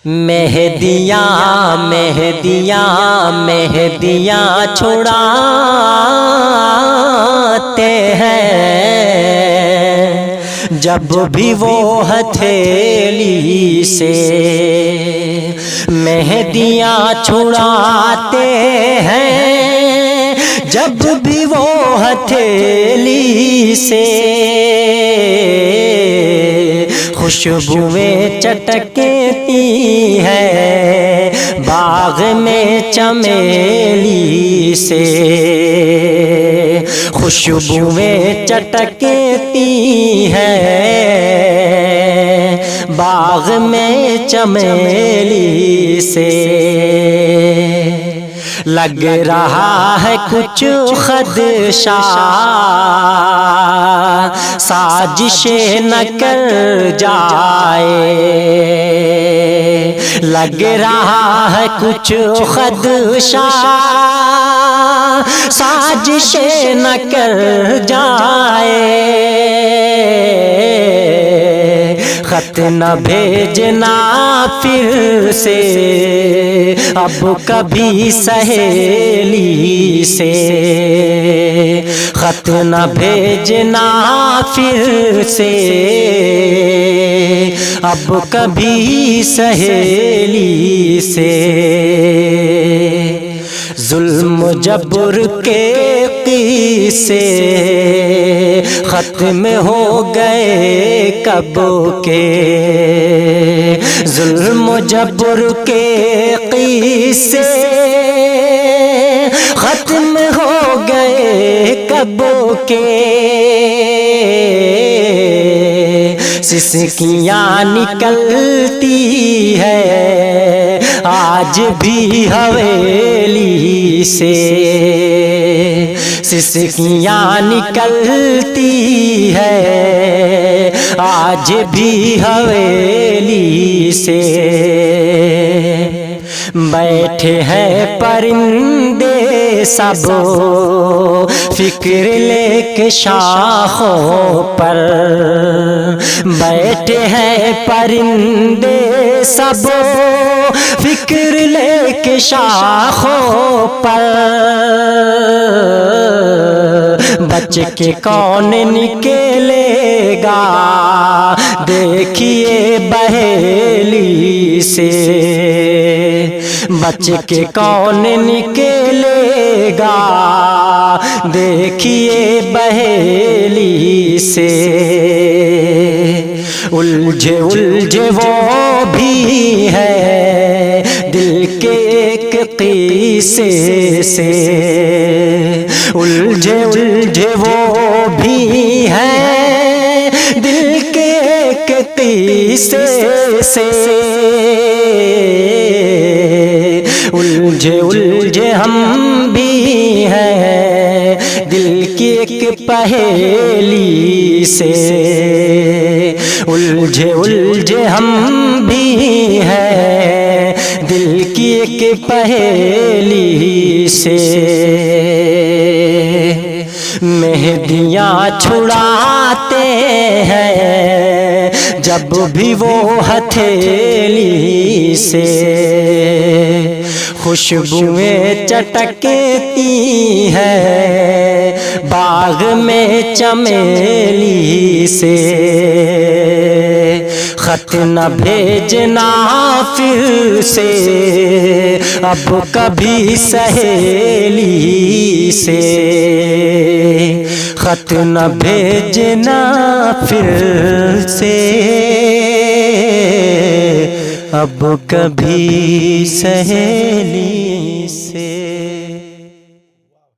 مہدیاں مہدیاں مہدیاں چھڑاتے ہیں جب بھی وہ ہتھیلی سے، مہدیاں چھڑاتے ہیں جب بھی وہ ہتھیلی سے، خوشبوئیں چٹکتی ہیں باغ میں چمیلی سے، خوشبوئیں چٹکتی ہیں باغ میں چمیلی سے، لگ رہا ہے کچھ خدشہ سازشیں نہ کر جائے، لگ رہا ہے کچھ خدشہ سازشیں نہ کر جائے، خط نہ بھیجنا پھر سے اب کبھی سہیلی سے، خط نہ بھیجنا پھر سے اب کبھی سہیلی سے، ظلم جبر کے قصے ختم ہو گئے کب کے، ظلم جبر کے قصے ختم ہو گئے کب کے، سسکیاں نکلتی ہے آج بھی حویلی سے، سسکیاں نکلتی ہے آج بھی حویلی سے، بیٹھے ہیں پرندے سب فکر لے کے شاخوں پر، بیٹھے ہیں پرندے سب فکر لے کے شاخوں پر، بچ کے کون نکلے گا دیکھیے بہیلی سے، بچ کے کون نکلے گا دیکھیے بہیلی سے، الجھے الجھے وہ بھی ہے دل کے ایک قصے سے، الجھے الجھے وہ بھی ہے دل کے ایک قصے سے، الجھے الجھے ہم بھی ہیں دل کی ایک پہیلی سے، الجھے الجھے ہم بھی ہیں دل کی ایک پہیلی سے، مہدیاں چھڑاتے ہیں جب بھی وہ ہتھیلی سے، خوشبوئیں چٹکتی ہیں باغ میں چمیلی سے، خط نہ بھیجنا پھر سے اب کبھی سہیلی سے، خط نہ بھیجنا پھر سے اب کبھی سہیلی سے۔